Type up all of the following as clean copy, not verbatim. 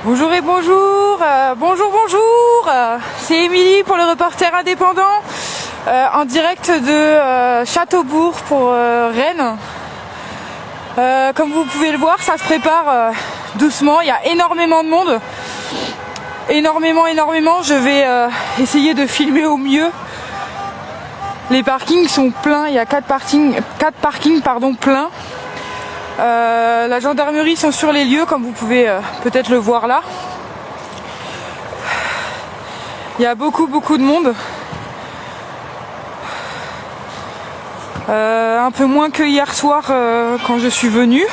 Bonjour et bonjour, bonjour, c'est Émilie pour le reporter indépendant, en direct de Châteaubourg pour Rennes. Comme vous pouvez le voir, ça se prépare doucement, il y a énormément de monde, énormément, je vais essayer de filmer au mieux. Les parkings sont pleins, il y a 4 parkings pleins. La gendarmerie sont sur les lieux, comme vous pouvez peut-être le voir là. Il y a beaucoup de monde. Un peu moins que hier soir quand je suis venue.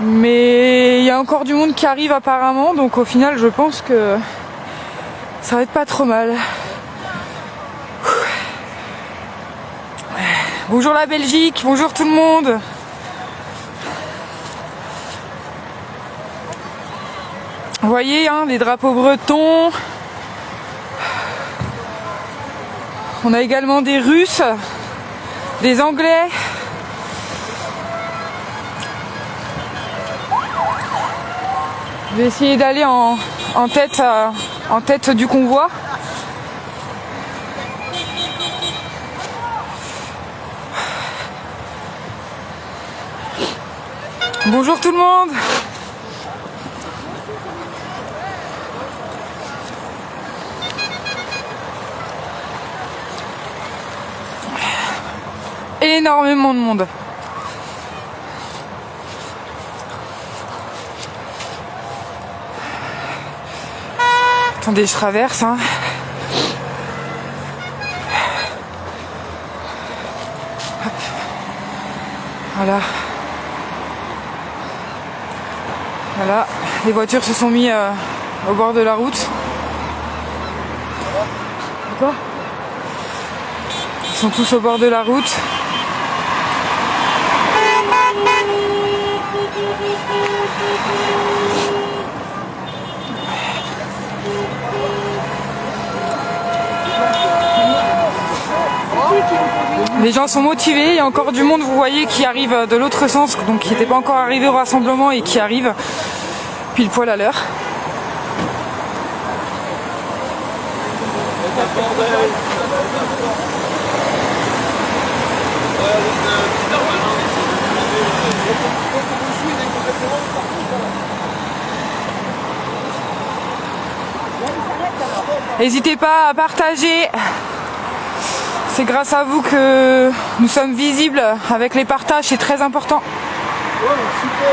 Mais il y a encore du monde qui arrive apparemment, donc au final je pense que ça va être pas trop mal. Bonjour la Belgique, bonjour tout le monde. Vous voyez, hein, les drapeaux bretons. On a également des Russes, des Anglais. Je vais essayer d'aller en tête du convoi. Bonjour tout le monde. Énormément de monde. Attendez, je traverse, hein. Hop. Voilà. Voilà, les voitures se sont mis au bord de la route. Quoi ? Ils sont tous au bord de la route. Les gens sont motivés, il y a encore du monde, vous voyez, qui arrive de l'autre sens, donc qui n'était pas encore arrivé au rassemblement et qui arrive pile poil à l'heure. N'hésitez pas à partager. C'est grâce à vous que nous sommes visibles avec les partages, c'est très important. Oh, super.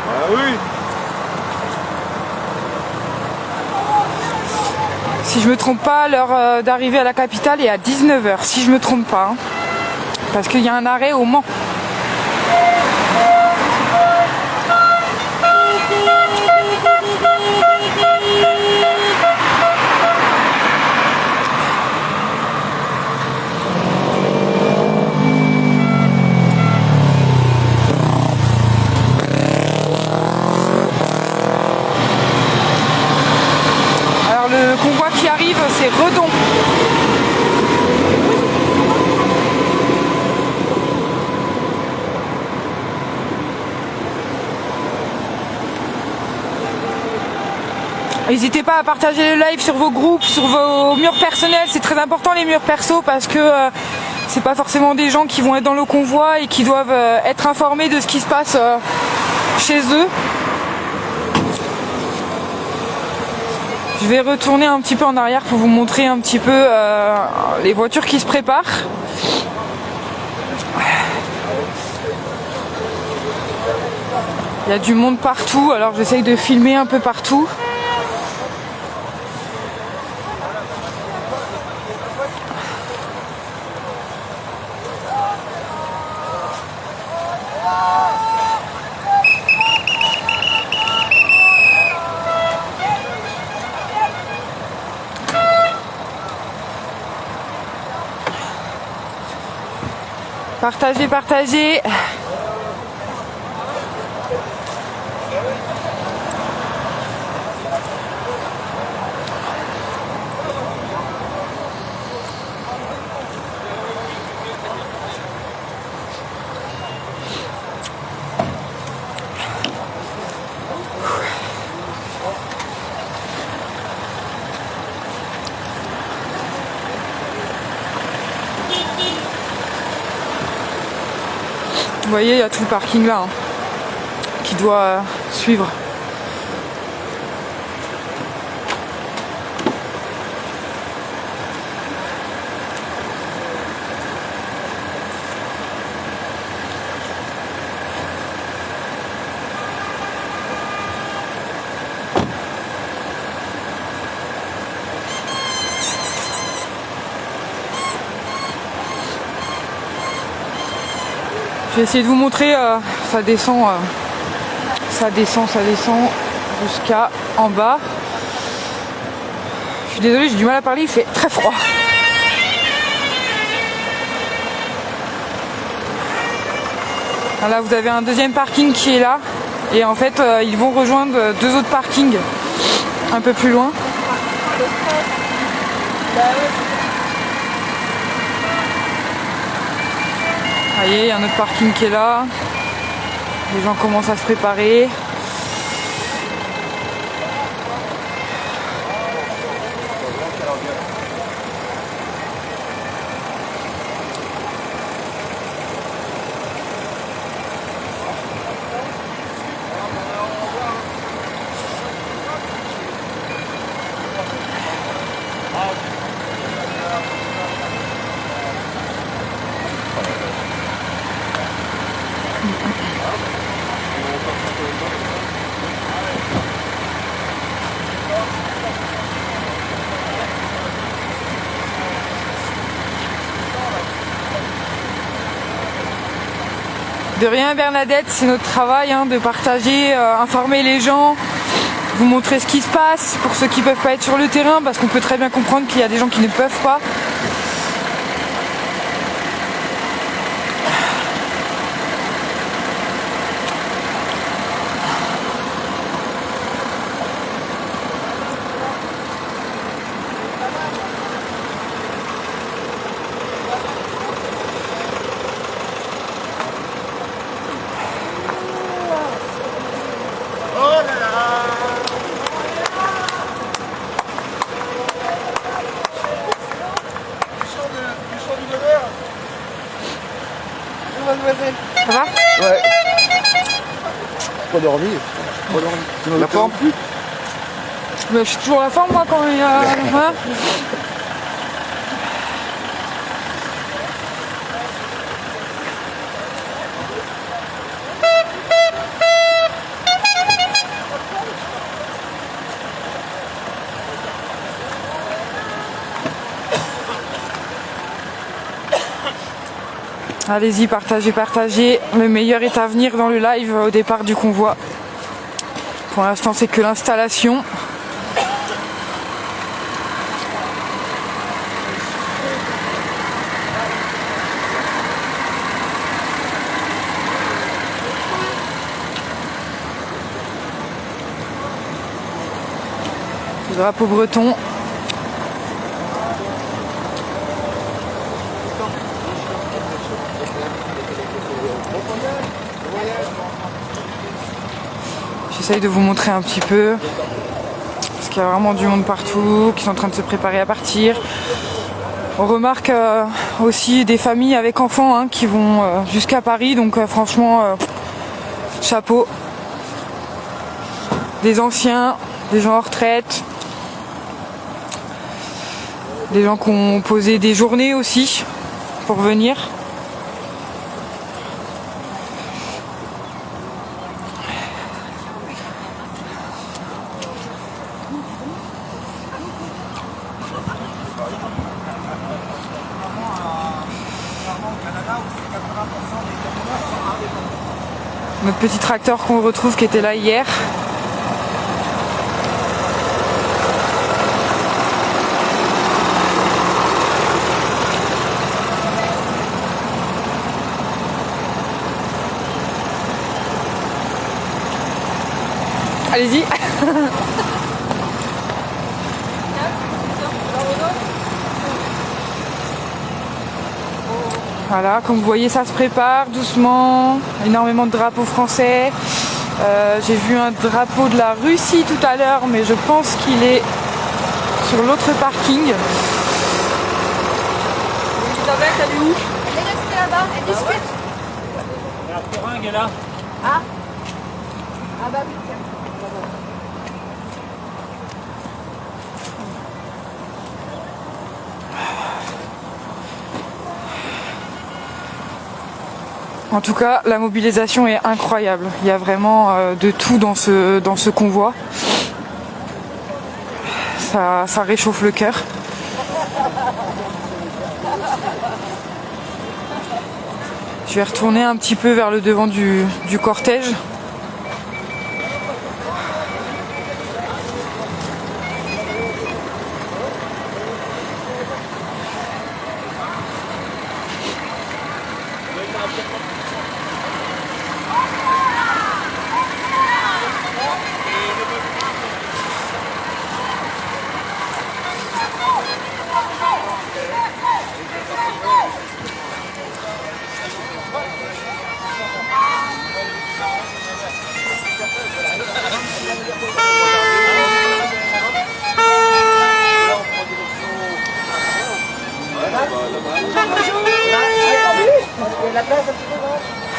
Ah oui. Si je me trompe pas, l'heure d'arrivée à la capitale est à 19h, si je me trompe pas. Hein. Parce qu'il y a un arrêt au Mans. Alors le convoi qui arrive, c'est Redon. N'hésitez pas à partager le live sur vos groupes, sur vos murs personnels, c'est très important les murs perso parce que c'est pas forcément des gens qui vont être dans le convoi et qui doivent être informés de ce qui se passe chez eux. Je vais retourner un petit peu en arrière pour vous montrer un petit peu les voitures qui se préparent. Il y a du monde partout, alors j'essaye de filmer un peu partout. Partagez. Vous voyez, il y a tout le parking là qui doit suivre. Je vais essayer de vous montrer, ça descend jusqu'à en bas. Je suis désolée, j'ai du mal à parler, il fait très froid. Là, vous avez un deuxième parking qui est là. Et en fait, ils vont rejoindre deux autres parkings un peu plus loin. Vous voyez, il y a un autre parking qui est là. Les gens commencent à se préparer. De rien Bernadette, c'est notre travail de partager, informer les gens, vous montrer ce qui se passe pour ceux qui ne peuvent pas être sur le terrain, parce qu'on peut très bien comprendre qu'il y a des gens qui ne peuvent pas. Ça va? Ouais. Pas dormi. La forme plus. Mais je suis toujours la forme moi quand il y a... Voilà. Allez-y, partagez, partagez. Le meilleur est à venir dans le live au départ du convoi. Pour l'instant, c'est que l'installation. Le drapeau breton. J'essaye de vous montrer un petit peu, parce qu'il y a vraiment du monde partout, qui sont en train de se préparer à partir. On remarque aussi des familles avec enfants qui vont jusqu'à Paris, donc franchement, chapeau. Des anciens, des gens en retraite, des gens qui ont posé des journées aussi pour venir. Notre petit tracteur qu'on retrouve qui était là hier. Allez-y. Voilà, comme vous voyez, ça se prépare doucement. Énormément de drapeaux français. J'ai vu un drapeau de la Russie tout à l'heure, mais je pense qu'il est sur l'autre parking. Elisabeth, elle est où? Elle est restée là-bas, elle discute. La seringue est là. Ah. Ah bah oui, tiens. En tout cas, la mobilisation est incroyable. Il y a vraiment de tout dans ce convoi. Ça réchauffe le cœur. Je vais retourner un petit peu vers le devant du cortège.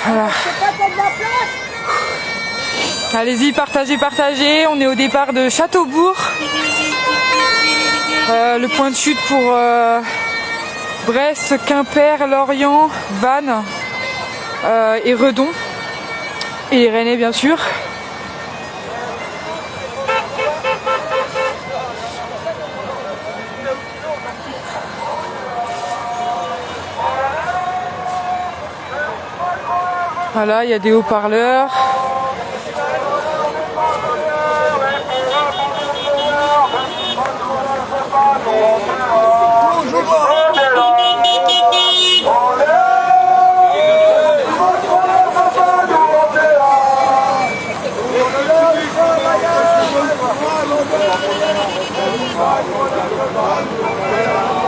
Voilà. Allez-y, partagez, partagez. On est au départ de Châteaubourg. Le point de chute pour Brest, Quimper, Lorient, Vannes et Redon. Et les Rennais, bien sûr. Voilà, il y a des haut-parleurs.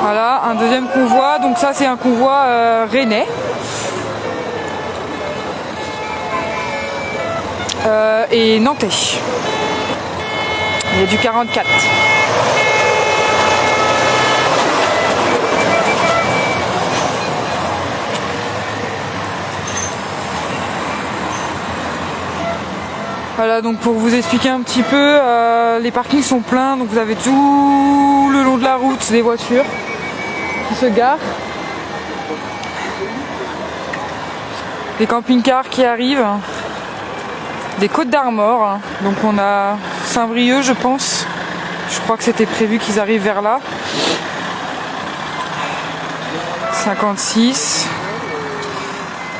Voilà, un deuxième convoi. Donc ça, c'est un convoi rennais. Et nantais. Il y a du 44. Voilà, donc pour vous expliquer un petit peu, les parkings sont pleins, donc vous avez tout le long de la route des voitures qui se garent. Des camping-cars qui arrivent. Des Côtes d'Armor, donc on a Saint-Brieuc, je pense. Je crois que c'était prévu qu'ils arrivent vers là. 56.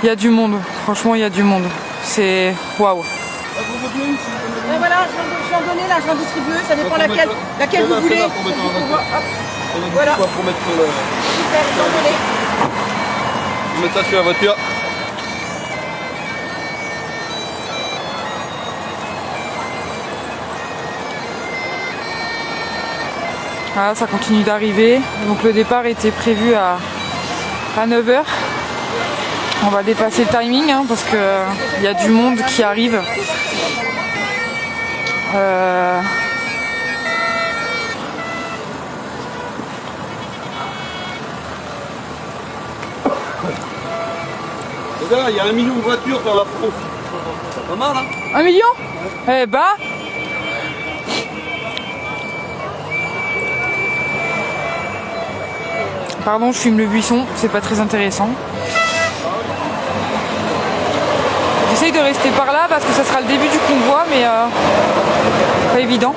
Il y a du monde, franchement il y a du monde. C'est waouh. Voilà, je vais en donner là, je vais en distribuer, ça dépend laquelle vous voulez. Voilà. Pour mettre Super, je vais en donner. on met ça sur la voiture. Voilà, ça continue d'arriver. Donc le départ était prévu à 9h. On va dépasser le timing hein, parce qu'il y a du monde qui arrive. Les gars, il y a 1 million de voitures sur la France. C'est pas mal, hein? 1 million? Eh ben. Pardon, je fume le buisson, c'est pas très intéressant. J'essaye de rester par là parce que ça sera le début du convoi, mais pas évident.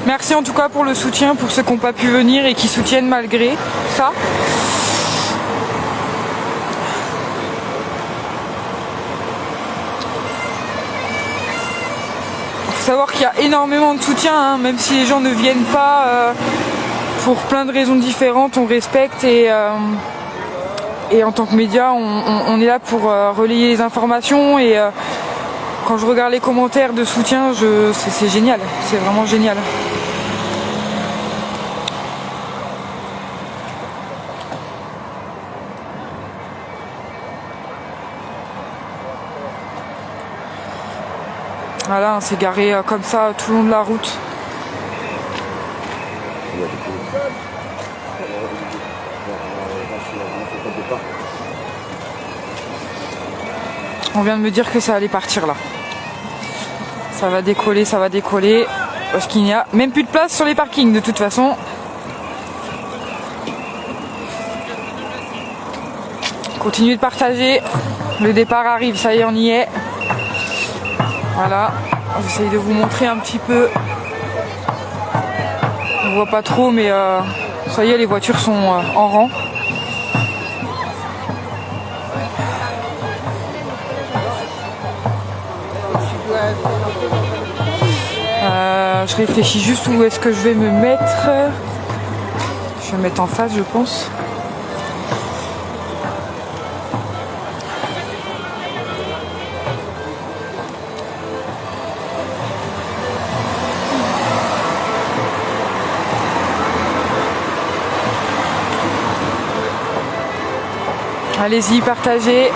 Merci en tout cas pour le soutien, pour ceux qui n'ont pas pu venir et qui soutiennent malgré ça. Il faut savoir qu'il y a énormément de soutien, hein, même si les gens ne viennent pas pour plein de raisons différentes, on respecte et en tant que média, on est là pour relayer les informations et quand je regarde les commentaires de soutien, c'est génial, c'est vraiment génial. Voilà, on s'est garé comme ça tout le long de la route. pas. On vient de me dire que ça allait partir là. Ça va décoller, ça va décoller. Parce qu'il n'y a même plus de place sur les parkings de toute façon. Continuez de partager. Le départ arrive, ça y est, on y est. Voilà. J'essaye de vous montrer un petit peu. On voit pas trop, mais ça y est, les voitures sont en rang. Je réfléchis juste où est-ce que je vais me mettre. Je vais me mettre en face, je pense. Allez-y, partagez.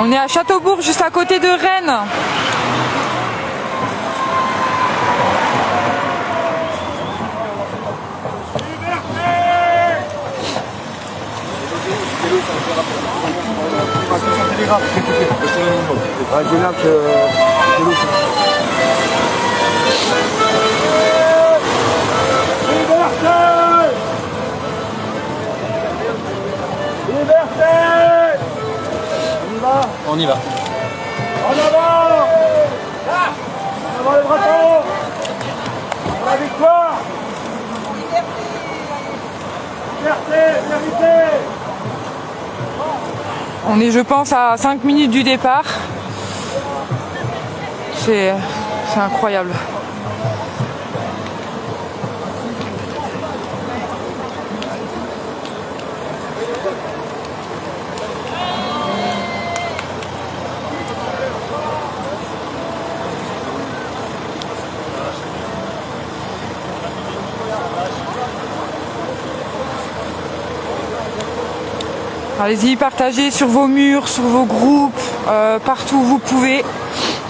On est à Châteaubourg, juste à côté de Rennes. On y va. En avant! En avant le drapeau! Pour la victoire! Liberté, vérité! On est, je pense, à 5 minutes du départ. C'est incroyable. Allez-y, partagez sur vos murs, sur vos groupes, partout où vous pouvez.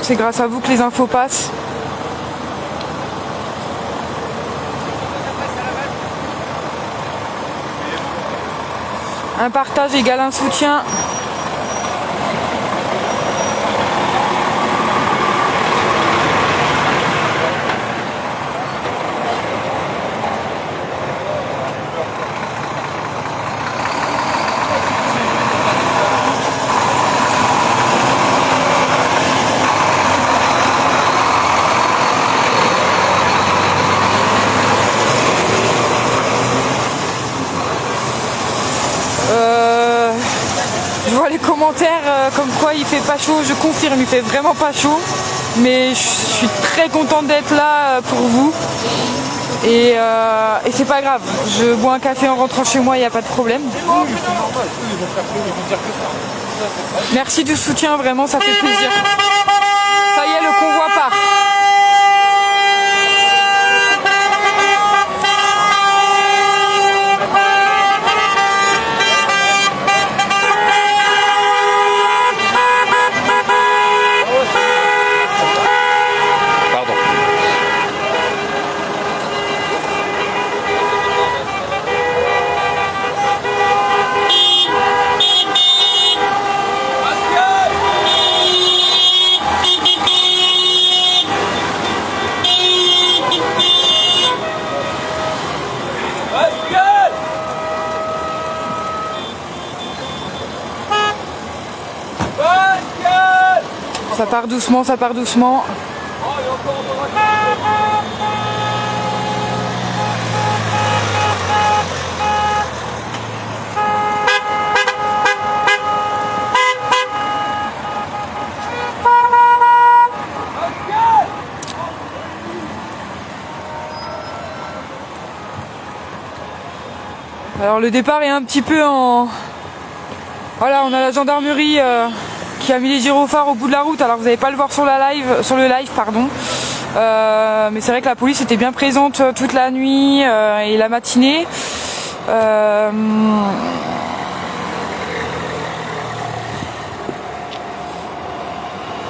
C'est grâce à vous que les infos passent. Un partage égale un soutien. Je vois les commentaires comme quoi il fait pas chaud, je confirme, il fait vraiment pas chaud, mais je suis très contente d'être là pour vous et c'est pas grave, je bois un café en rentrant chez moi, il n'y a pas de problème. Merci du soutien, vraiment ça fait plaisir. Ça y est, le convoi part. Ça part doucement, ça part doucement. Alors le départ est un petit peu en... Voilà, on a la gendarmerie qui a mis les gyrophares au bout de la route. Alors vous n'allez pas le voir sur le live, pardon. Mais c'est vrai que la police était bien présente toute la nuit et la matinée.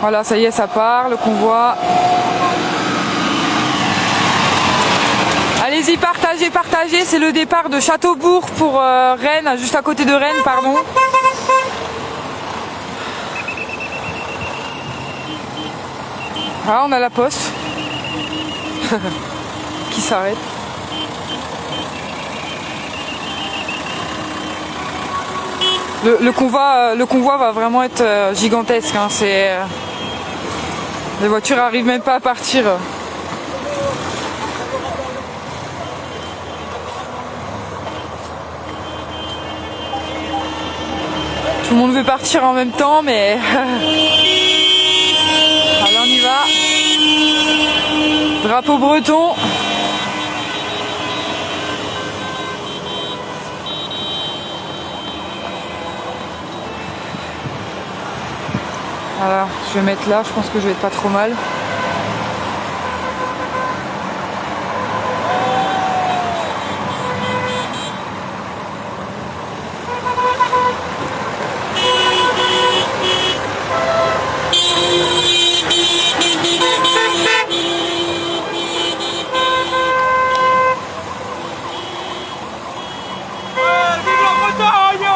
Voilà, ça y est, ça part, le convoi. Allez-y, partagez, partagez. C'est le départ de Châteaubourg pour Rennes, juste à côté de Rennes, pardon. Ah, on a la poste qui s'arrête. Le convoi va vraiment être gigantesque. Hein. Les voitures n'arrivent même pas à partir. Tout le monde veut partir en même temps, mais allez, on y va. Drapeau breton. Voilà, je vais mettre là, je pense que je vais être pas trop mal. Vive la Bretagne!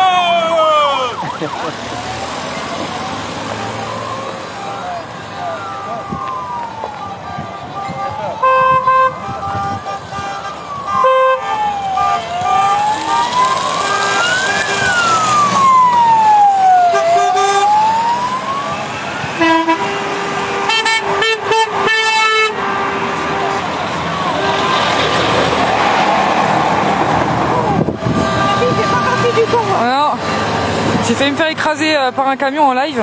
Alors, j'ai failli me faire écraser par un camion en live.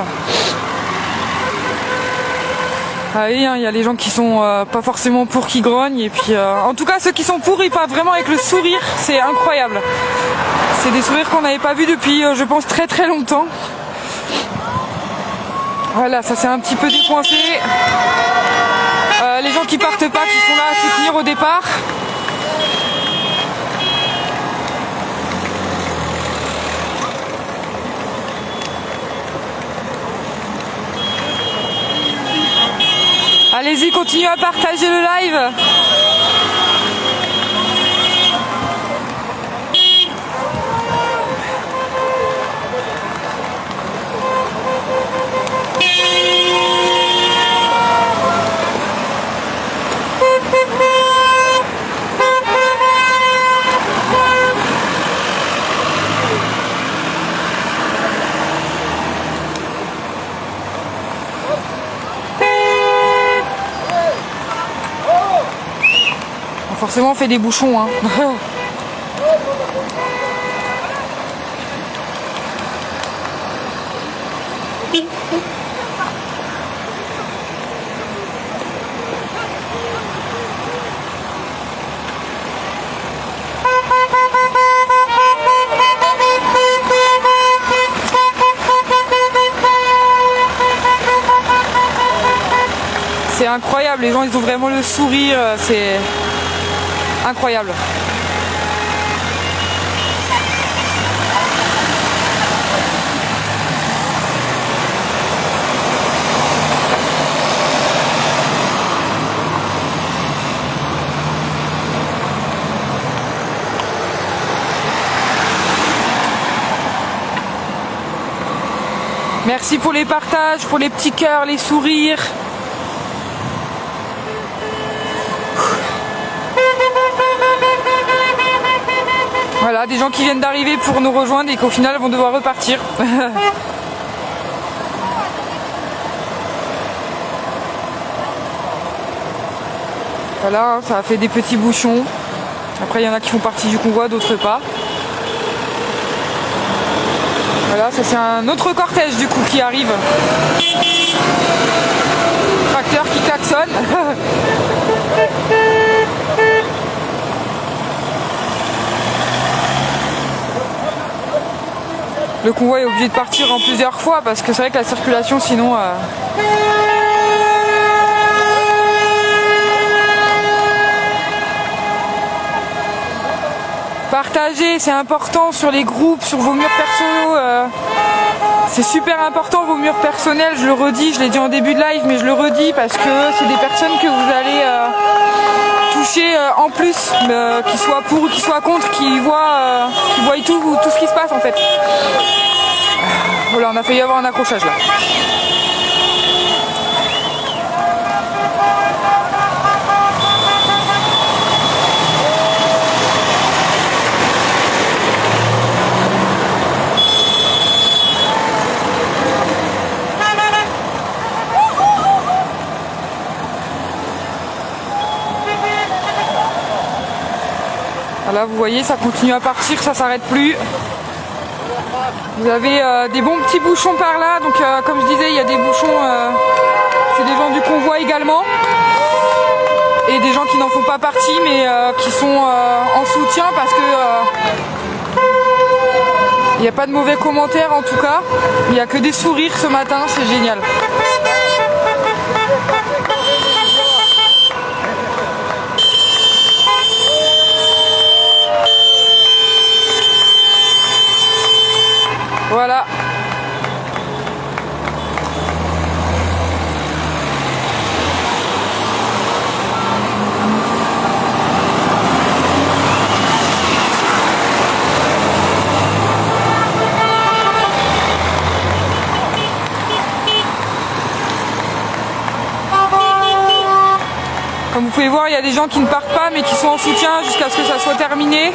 Ah oui, il y a les gens qui sont pas forcément pour qui grognent. Et puis, en tout cas, ceux qui sont pour, ils partent vraiment avec le sourire. C'est incroyable. C'est des sourires qu'on n'avait pas vus depuis, je pense, très très longtemps. Voilà, ça s'est un petit peu décoincé. Les gens qui partent pas, qui sont là à soutenir au départ. Allez-y, continuez à partager le live. Forcément, on fait des bouchons. Hein. C'est incroyable, les gens ils ont vraiment le sourire, c'est incroyable. Merci pour les partages, pour les petits cœurs, les sourires. Voilà, des gens qui viennent d'arriver pour nous rejoindre et qu'au final vont devoir repartir. Voilà, ça a fait des petits bouchons. Après, il y en a qui font partie du convoi, d'autres pas. Voilà, ça c'est un autre cortège du coup qui arrive. Tracteur qui klaxonne. Le convoi est obligé de partir en plusieurs fois parce que c'est vrai que la circulation sinon... partagez, c'est important sur les groupes, sur vos murs personnels. C'est super important vos murs personnels, je le redis, je l'ai dit en début de live, mais je le redis parce que c'est des personnes que vous allez toucher en plus, qu'ils soient pour ou qu'ils soient contre, qui voient tout ce qui se passe en fait. Voilà, on a failli avoir un accrochage là. Là vous voyez ça continue à partir, ça s'arrête plus. Vous avez des bons petits bouchons par là, donc comme je disais il y a des bouchons, c'est des gens du convoi également. Et des gens qui n'en font pas partie mais qui sont en soutien parce que il n'y a pas de mauvais commentaires en tout cas. Il n'y a que des sourires ce matin, c'est génial. Voilà. Comme vous pouvez voir, il y a des gens qui ne partent pas mais qui sont en soutien jusqu'à ce que ça soit terminé.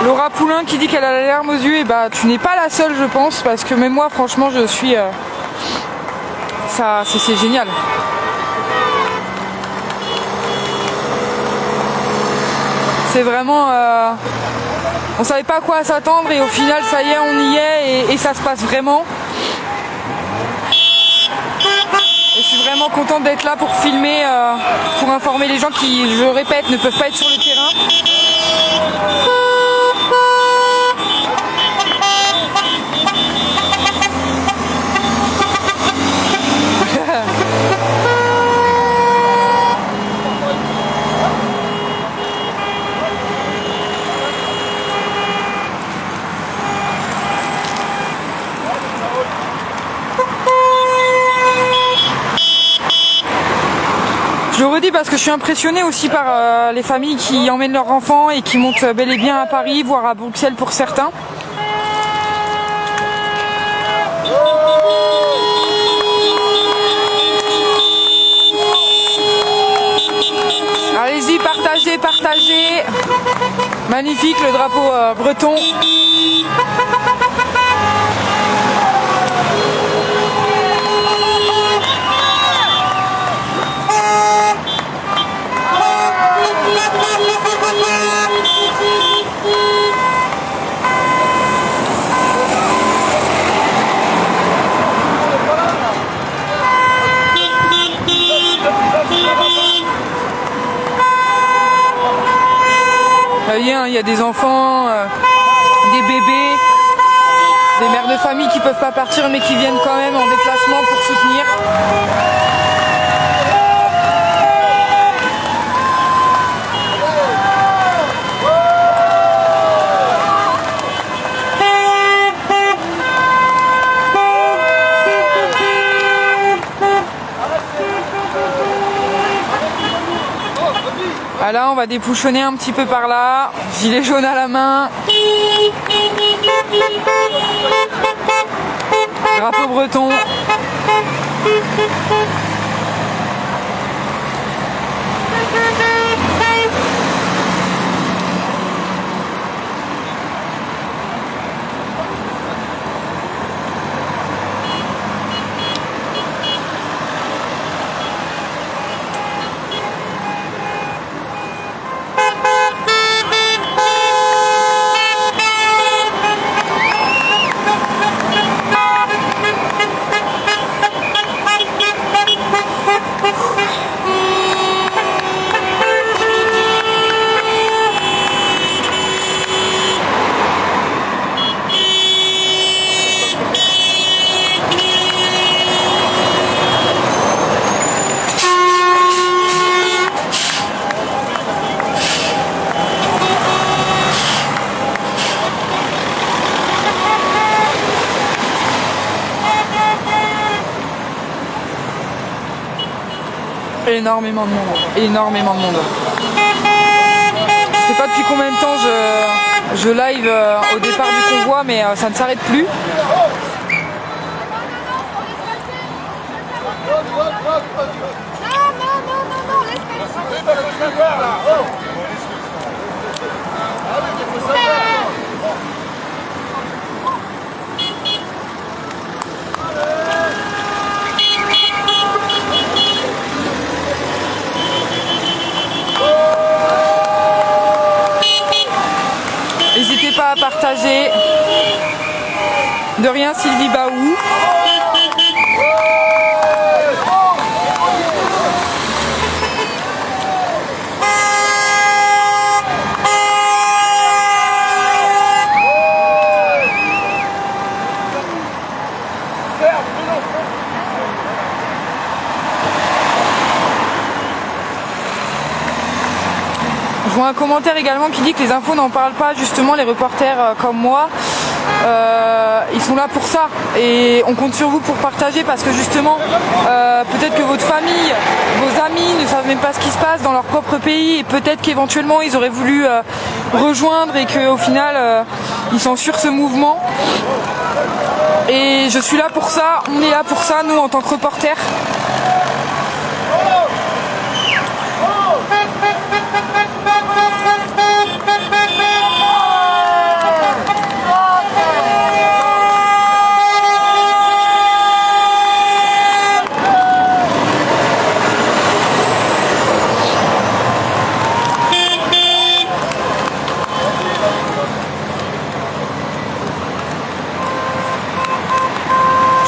Laura Poulain qui dit qu'elle a la larme aux yeux, et bah tu n'es pas la seule je pense, parce que même moi franchement je suis... ça c'est génial. C'est vraiment... on savait pas à quoi s'attendre et au final ça y est, on y est et ça se passe vraiment. Et je suis vraiment contente d'être là pour filmer, pour informer les gens qui, je le répète, ne peuvent pas être sur le terrain. Je le redis parce que je suis impressionnée aussi par les familles qui emmènent leurs enfants et qui montent bel et bien à Paris, voire à Bruxelles pour certains. Allez-y, partagez, partagez. Magnifique le drapeau breton. Il y a des enfants, des bébés, des mères de famille qui ne peuvent pas partir mais qui viennent quand même en déplacement pour soutenir. Là, on va dépouchonner un petit peu par là. Gilet jaune à la main. Drapeau breton. Énormément de monde. Énormément de monde. Je sais pas depuis combien de temps je live au départ du convoi, mais ça ne s'arrête plus. N'hésitez pas à partager. De rien, Sylvie Baou. Je vois un commentaire également qui dit que les infos n'en parlent pas, justement les reporters comme moi, ils sont là pour ça et on compte sur vous pour partager parce que justement peut-être que votre famille, vos amis ne savent même pas ce qui se passe dans leur propre pays et peut-être qu'éventuellement ils auraient voulu rejoindre et qu'au final ils censurent ce mouvement. Et je suis là pour ça, on est là pour ça nous en tant que reporters.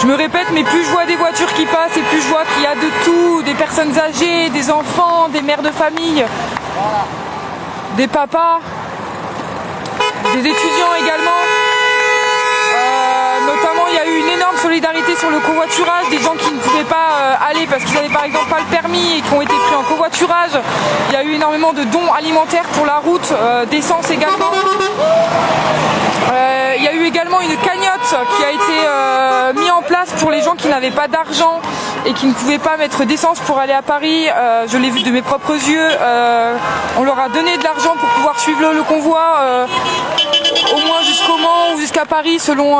Je me répète, mais plus je vois des voitures qui passent et plus je vois qu'il y a de tout, des personnes âgées, des enfants, des mères de famille, des papas, des étudiants également. Notamment, il y a eu une énorme solidarité sur le covoiturage, des gens qui ne pouvaient pas aller parce qu'ils n'avaient par exemple pas le permis et qui ont été pris en covoiturage. Il y a eu énormément de dons alimentaires pour la route, d'essence également. Il y a eu également une cagnotte qui a été mise en place pour les gens qui n'avaient pas d'argent et qui ne pouvaient pas mettre d'essence pour aller à Paris. Je l'ai vu de mes propres yeux. On leur a donné de l'argent pour pouvoir suivre le convoi au moins jusqu'au Mans ou jusqu'à Paris selon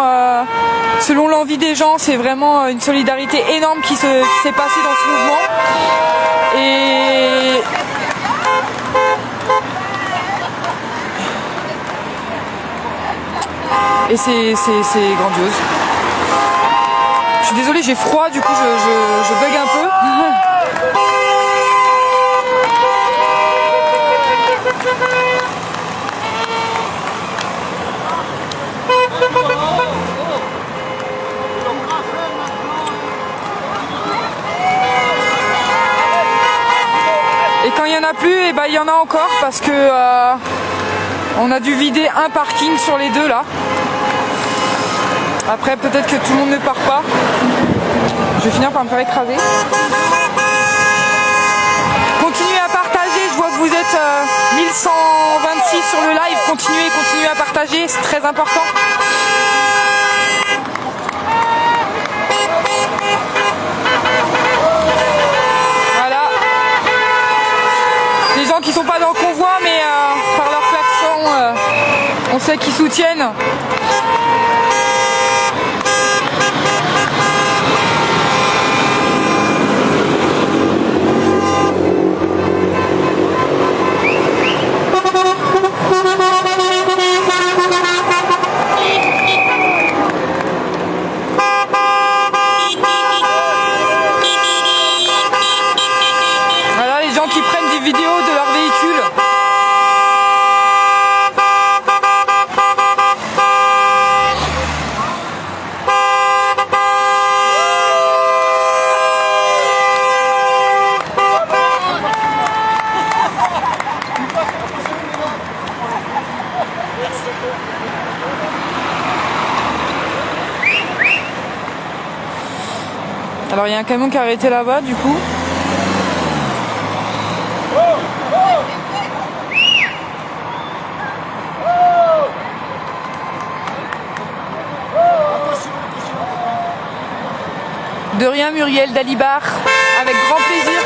l'envie des gens. C'est vraiment une solidarité énorme qui s'est passée dans ce mouvement. Et c'est grandiose. Je suis désolée, j'ai froid, du coup je bug un peu. Et quand il n'y en a plus, et ben il y en a encore parce que on a dû vider un parking sur les deux là. Après peut-être que tout le monde ne part pas. Je vais finir par me faire écraser. Continuez à partager, je vois que vous êtes 1126 sur le live. Continuez à partager, c'est très important. Voilà. Des gens qui sont pas dans le convoi mais par leur klaxon, on sait qu'ils soutiennent. Voilà les gens qui prennent des vidéos de leur véhicule. Alors il y a un camion qui a arrêté là-bas du coup. De rien Muriel Dalibar, avec grand plaisir.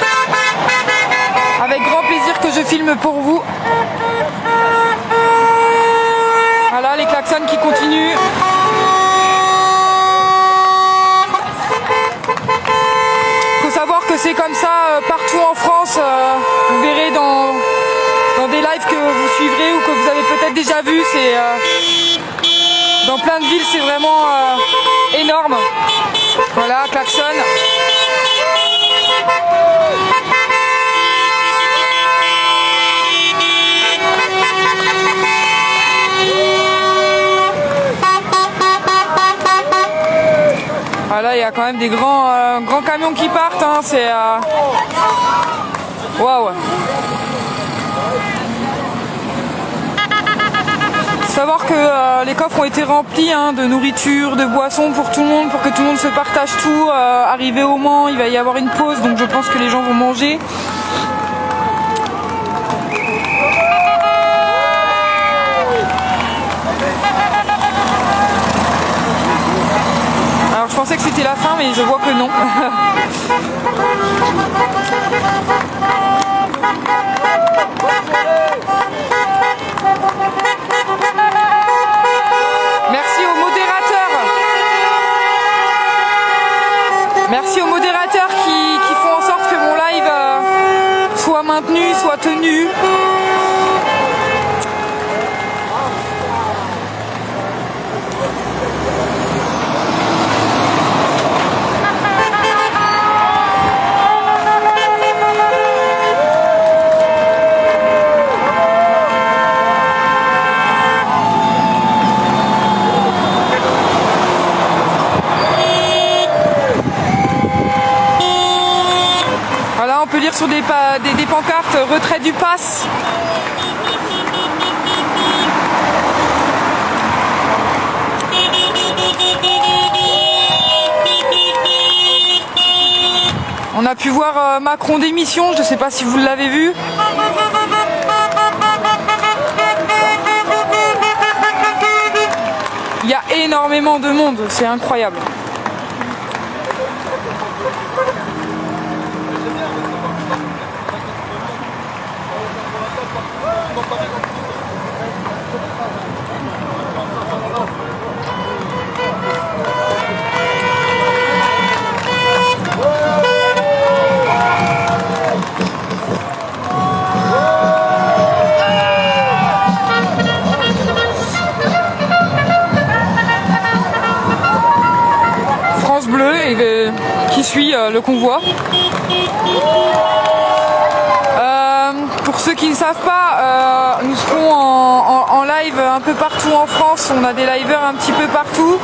filme pour vous. Voilà les klaxons qui continuent. Faut savoir que c'est comme ça partout en France. Vous verrez dans des lives que vous suivrez ou que vous avez peut-être déjà vu. C'est dans plein de villes, c'est vraiment énorme. Voilà, klaxon. Voilà, il y a quand même des grands camions qui partent. Hein, c'est waouh. Savoir que les coffres ont été remplis de nourriture, de boissons pour tout le monde, pour que tout le monde se partage tout. Arrivé au Mans, il va y avoir une pause, donc je pense que les gens vont manger. Alors je pensais que c'était la fin, mais je vois que non. Merci aux modérateurs. Merci aux modérateurs qui font en sorte que mon live soit maintenu, soit tenu. On peut lire sur des pancartes retrait du pass. On a pu voir Macron démission, je ne sais pas si vous l'avez vu. Il y a énormément de monde, c'est incroyable. France Bleu qui suit le convoi. Pour ceux qui ne savent pas, nous serons en live un peu partout en France. On a des liveurs un petit peu partout.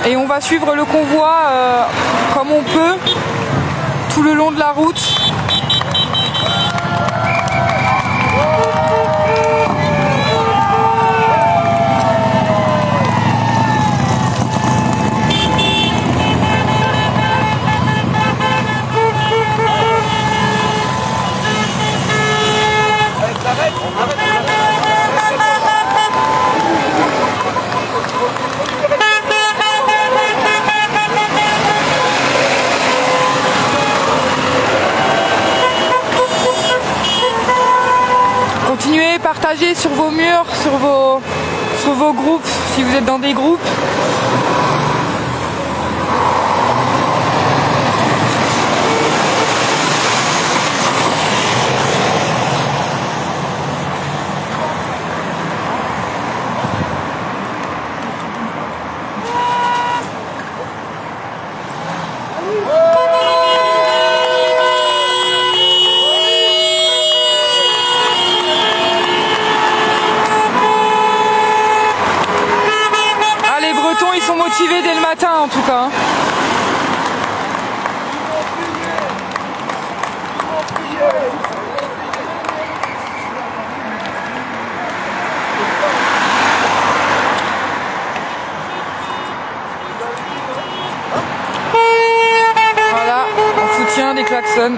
Et on va suivre le convoi comme on peut tout le long de la route. Continuez, partagez sur vos murs, sur vos groupes, si vous êtes dans des groupes. Ils sont motivés dès le matin en tout cas. Voilà, en soutien des klaxons.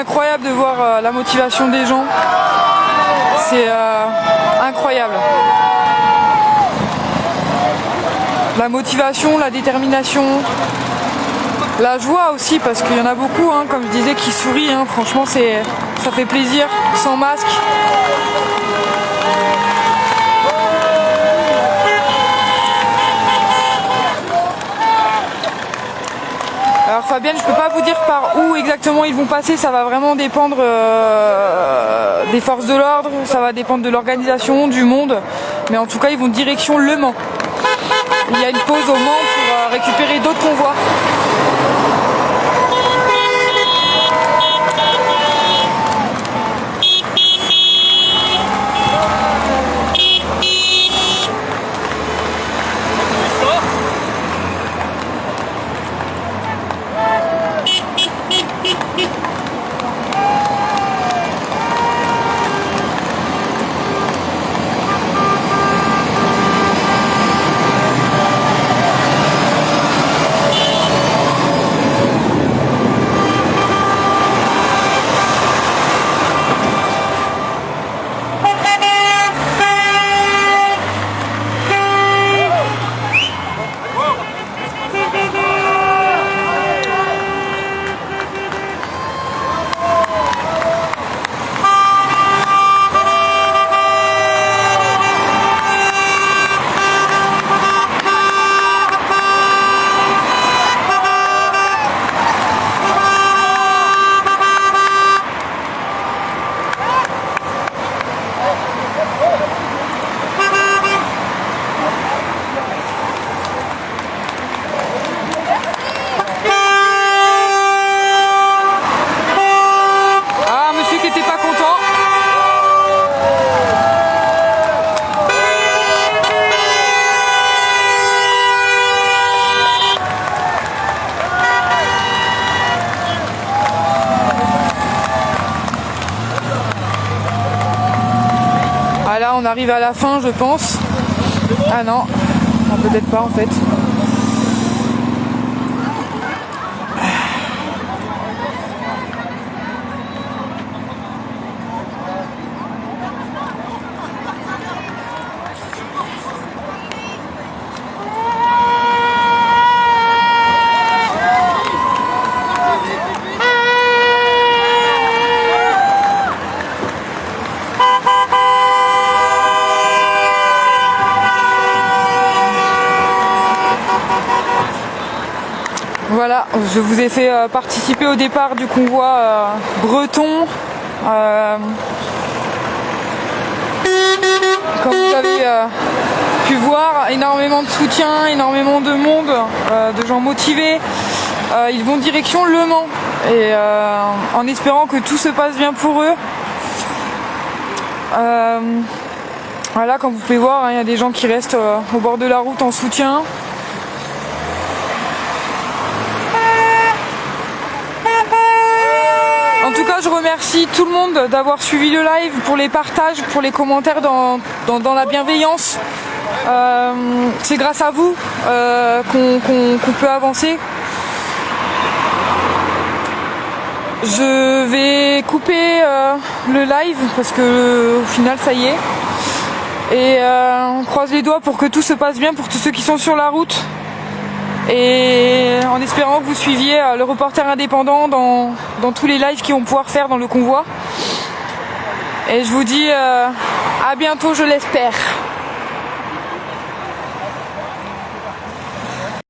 incroyable de voir la motivation des gens. C'est incroyable. La motivation, la détermination, la joie aussi, parce qu'il y en a beaucoup, hein, comme je disais, qui sourient. Hein. Franchement, ça fait plaisir, sans masque. Alors Fabienne, je peux pas vous dire par où exactement ils vont passer, ça va vraiment dépendre des forces de l'ordre, ça va dépendre de l'organisation, du monde, mais en tout cas ils vont direction Le Mans. Il y a une pause au Mans pour récupérer d'autres convois. Ah là on arrive à la fin je pense. Ah non, peut-être pas en fait. Voilà, je vous ai fait participer au départ du convoi breton. Comme vous avez pu voir, énormément de soutien, énormément de monde, de gens motivés. Ils vont direction Le Mans et en espérant que tout se passe bien pour eux. Voilà, comme vous pouvez voir, il y a des gens qui restent au bord de la route en soutien. En tout cas, je remercie tout le monde d'avoir suivi le live, pour les partages, pour les commentaires dans la bienveillance. C'est grâce à vous qu'on peut avancer. Je vais couper le live parce que au final ça y est. Et on croise les doigts pour que tout se passe bien pour tous ceux qui sont sur la route. Et en espérant que vous suiviez le reporter indépendant dans tous les lives qu'ils vont pouvoir faire dans le convoi. Et je vous dis à bientôt, je l'espère.